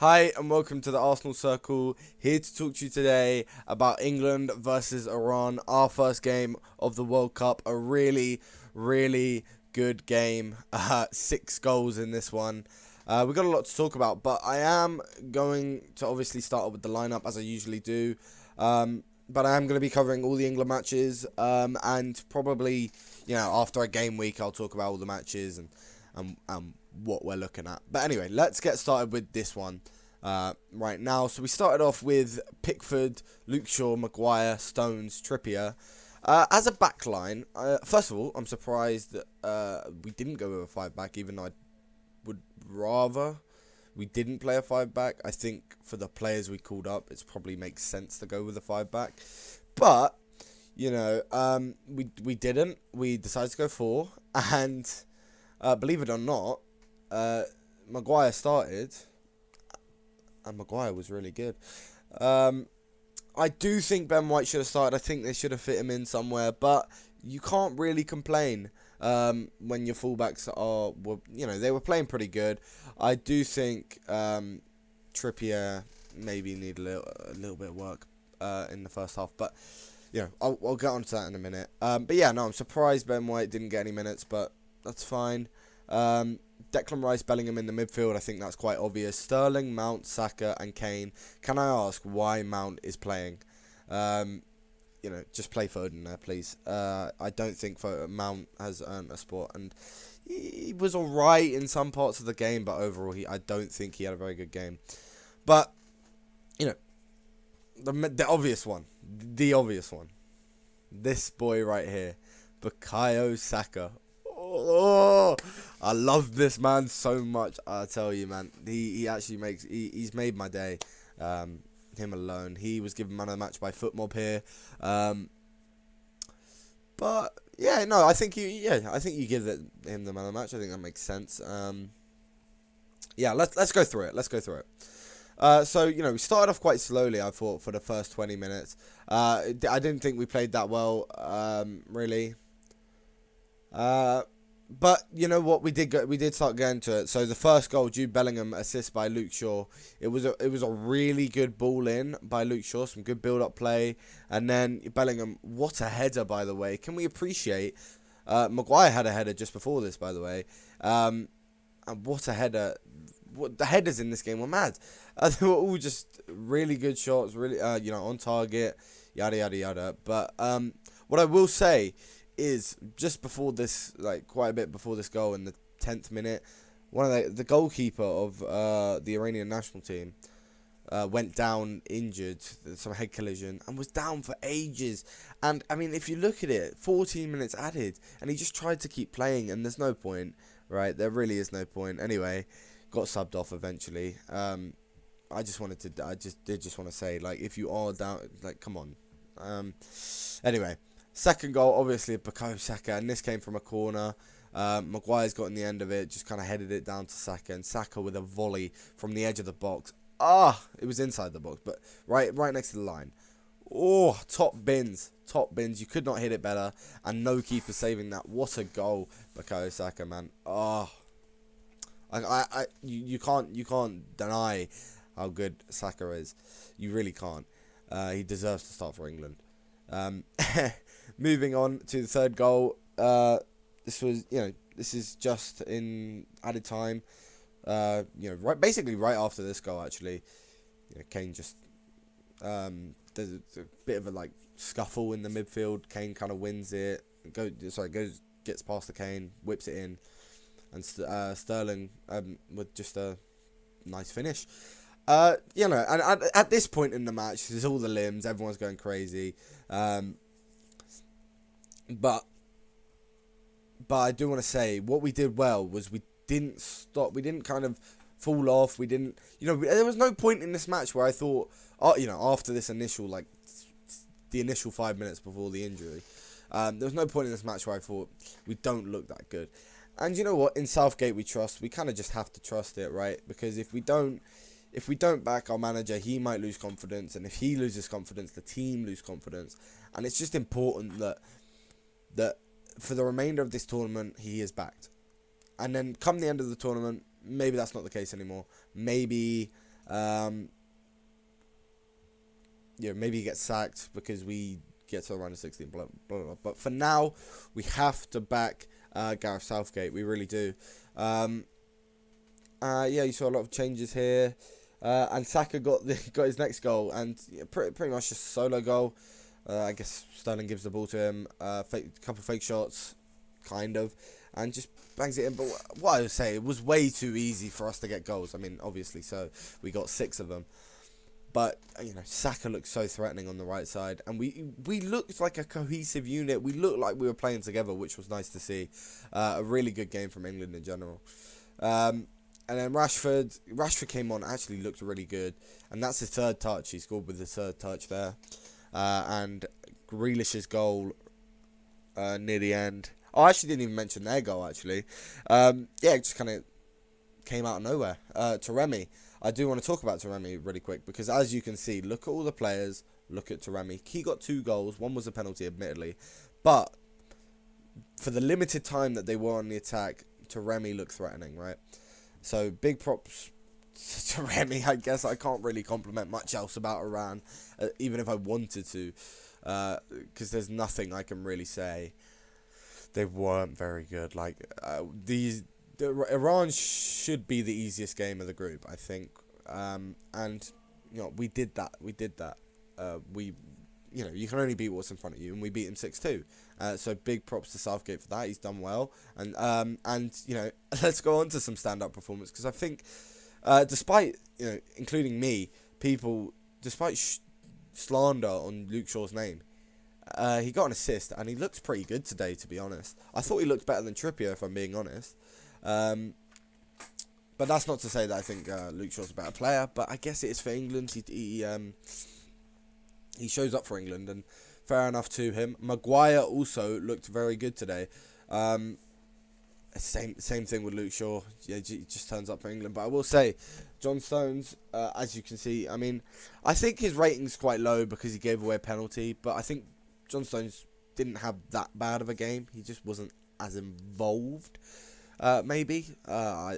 Hi and welcome to the Arsenal Circle. Here to talk to you today about England versus Iran, our first game of the World Cup. A really good game. 6 goals in this one. We've got a lot to talk about, but I am going to obviously start off with the lineup as I usually do. But I am going to be covering all the England matches, and probably, after a game week, I'll talk about all the matches and what we're looking at. But anyway, let's get started with this one right now. So we started off with Pickford, Luke Shaw, Maguire, Stones, Trippier. As a backline, first of all, I'm surprised that we didn't go with a 5-back, even though I would rather we didn't play a 5-back. I think for the players we called up, it probably makes sense to go with a 5-back. But, we didn't. We decided to go 4. And believe it or not, Maguire started, and Maguire was really good. I do think Ben White should have started. I think they should have fit him in somewhere, but you can't really complain when your fullbacks they were playing pretty good. I do think Trippier maybe need a little bit of work in the first half, but I'll get onto that in a minute. But yeah, no, I'm surprised Ben White didn't get any minutes, but that's fine. Declan Rice, Bellingham in the midfield, I think that's quite obvious. Sterling, Mount, Saka, and Kane. Can I ask why Mount is playing? Just play Foden there, please. I don't think Mount has earned a spot, and he was alright in some parts of the game, but overall, I don't think he had a very good game. But the obvious one, this boy right here, Bukayo Saka. Oh, I love this man so much. I tell you, man, he actually he's made my day. Him alone. He was given man of the match by FootMob here. But yeah, no, I think you give him the man of the match. I think that makes sense. Yeah, let's go through it. So we started off quite slowly. I thought for the first 20 minutes. I didn't think we played that well. Really. But you know what, we did start getting to it. So the first goal, Jude Bellingham, assist by Luke Shaw. It was a really good ball in by Luke Shaw, some good build up play, and then Bellingham, what a header, by the way. Can we appreciate? Maguire had a header just before this, by the way. And what a header! The headers in this game were mad. They were all just really good shots, really on target, yada yada yada. But what I will say is just before this, quite a bit before this goal in the 10th minute, one of the goalkeeper of the Iranian national team went down injured, some head collision, and was down for ages. And I mean, if you look at it, 14 minutes added, and he just tried to keep playing, and there's no point, right? There really is no point. Anyway, got subbed off eventually. I just want to say, if you are down, come on. Anyway. Second goal, obviously, Bukayo Saka, and this came from a corner. Maguire's got in the end of it, just kind of headed it down to Saka, and Saka with a volley from the edge of the box. It was inside the box, but right next to the line. Oh, top bins. You could not hit it better, and no keeper saving that. What a goal, Bukayo Saka, man. You can't deny how good Saka is. You really can't. He deserves to start for England. Moving on to the third goal. This is just in added time. Basically right after this goal, actually, Kane just there's a bit of a scuffle in the midfield. Kane kind of wins it. Gets past the Kane, whips it in, and Sterling with just a nice finish. And at this point in the match, there's all the limbs, everyone's going crazy. But I do want to say what we did well was we didn't stop. We didn't kind of fall off. We didn't, there was no point in this match where I thought, after this initial, the initial 5 minutes before the injury, there was no point in this match where I thought we don't look that good. And you know what? In Southgate we trust. We kind of just have to trust it, right? Because if we don't back our manager, he might lose confidence, and if he loses confidence, the team lose confidence. And it's just important that for the remainder of this tournament, he is backed. And then come the end of the tournament, maybe that's not the case anymore. Maybe Maybe he gets sacked because we get to around the 16, blah, blah, blah. But for now, we have to back Gareth Southgate. We really do. You saw a lot of changes here. And Saka got his next goal, and pretty much just a solo goal. I guess Sterling gives the ball to him, couple fake shots, kind of, and just bangs it in. But what I would say, it was way too easy for us to get goals. I mean, obviously, so we got 6 of them. But, Saka looked so threatening on the right side. And we looked like a cohesive unit. We looked like we were playing together, which was nice to see. A really good game from England in general. And then Rashford came on, actually looked really good. And that's his 3rd touch. He scored with his 3rd touch there. And Grealish's goal near the end. Oh, I actually didn't even mention their goal, actually. It just kind of came out of nowhere. Taremi. I do want to talk about Taremi really quick, because as you can see, look at all the players, look at Taremi. He got 2 goals. One was a penalty, admittedly. But for the limited time that they were on the attack, Taremi looked threatening, right? So big props to Taremi. I guess I can't really compliment much else about Iran, even if I wanted to, because there's nothing I can really say. They weren't very good. Iran should be the easiest game of the group, I think. We did that. You can only beat what's in front of you, and we beat him 6-2. So big props to Southgate for that. He's done well. And let's go on to some stand-up performance, because I think, despite, including me, despite slander on Luke Shaw's name, he got an assist, and he looks pretty good today, to be honest. I thought he looked better than Trippier, if I'm being honest. But that's not to say that I think Luke Shaw's a better player, but I guess it is for England. He shows up for England, and fair enough to him. Maguire also looked very good today. Same thing with Luke Shaw. Yeah, he just turns up for England. But I will say, John Stones, as you can see, I mean, I think his rating's quite low because he gave away a penalty, but I think John Stones didn't have that bad of a game. He just wasn't as involved. Maybe. I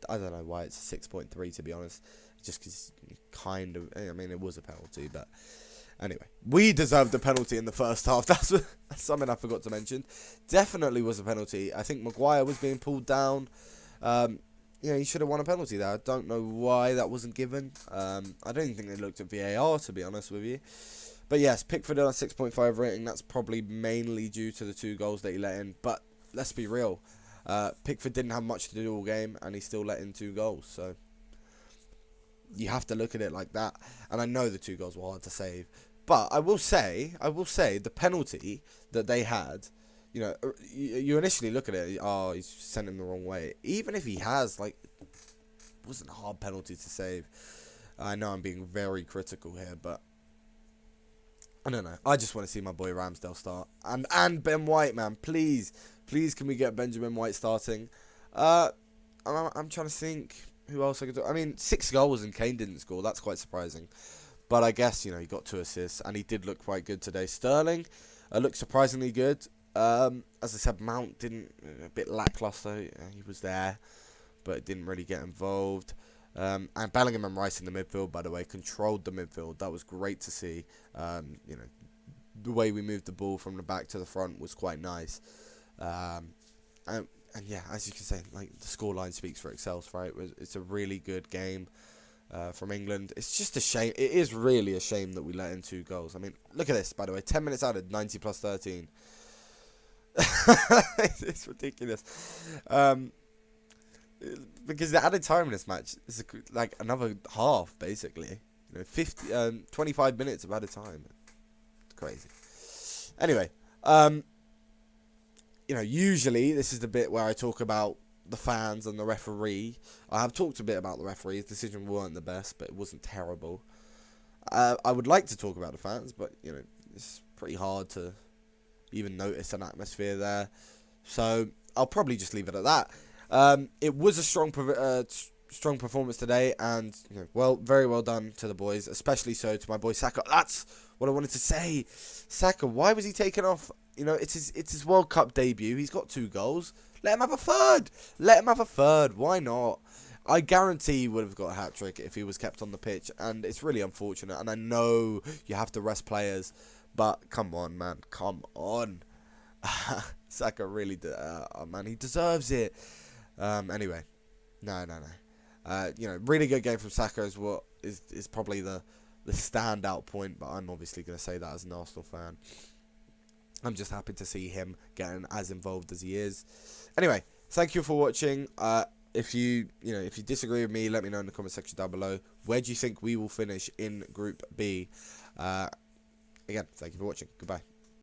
don't know why it's a 6.3, to be honest. Just because it was a penalty, but anyway. We deserved the penalty in the first half. That's something I forgot to mention. Definitely was a penalty. I think Maguire was being pulled down. He should have won a penalty there. I don't know why that wasn't given. I don't even think they looked at VAR, to be honest with you. But yes, Pickford on a 6.5 rating. That's probably mainly due to the 2 goals that he let in. But let's be real. Pickford didn't have much to do all game, and he still let in 2 goals. So you have to look at it like that. And I know the 2 goals were hard to save, but I will say the penalty that they had. You initially look at it. Oh, he's sent him the wrong way. Even if he has, it wasn't a hard penalty to save. I know I'm being very critical here, but I don't know. I just want to see my boy Ramsdale start, and Ben White, man. Please, can we get Benjamin White starting? I'm trying to think who else I could do. I mean, 6 goals and Kane didn't score. That's quite surprising. But I guess, he got 2 assists, and he did look quite good today. Sterling looked surprisingly good. As I said, Mount didn't, a bit lackluster. He was there, but didn't really get involved. And Bellingham and Rice in the midfield, by the way, controlled the midfield. That was great to see. The way we moved the ball from the back to the front was quite nice. And yeah, as you can say, the scoreline speaks for itself, right? It's a really good game from England. It's just a shame. It is really a shame that we let in 2 goals. I mean, look at this, by the way. 10 minutes added, 90 plus 13. It's ridiculous. Because the added time in this match is another half, basically. 25 minutes of added time. It's crazy. Anyway, usually this is the bit where I talk about the fans and the referee. I have talked a bit about the referee. His decision weren't the best, but it wasn't terrible. I would like to talk about the fans, but it's pretty hard to even notice an atmosphere there. So I'll probably just leave it at that. It was a strong performance today, and very well done to the boys, especially so to my boy Saka. That's what I wanted to say. Saka, why was he taken off? It's his World Cup debut. He's got 2 goals. Let him have a third. Why not? I guarantee he would have got a hat-trick if he was kept on the pitch, and it's really unfortunate, and I know you have to rest players, but come on, man, come on. Saka really, oh man, he deserves it. Anyway, no. Really good game from Saka is what is probably the standout point, but I'm obviously going to say that as an Arsenal fan. I'm just happy to see him getting as involved as he is. Anyway, thank you for watching. If you disagree with me, let me know in the comment section down below. Where do you think we will finish in Group B? Again, thank you for watching. Goodbye.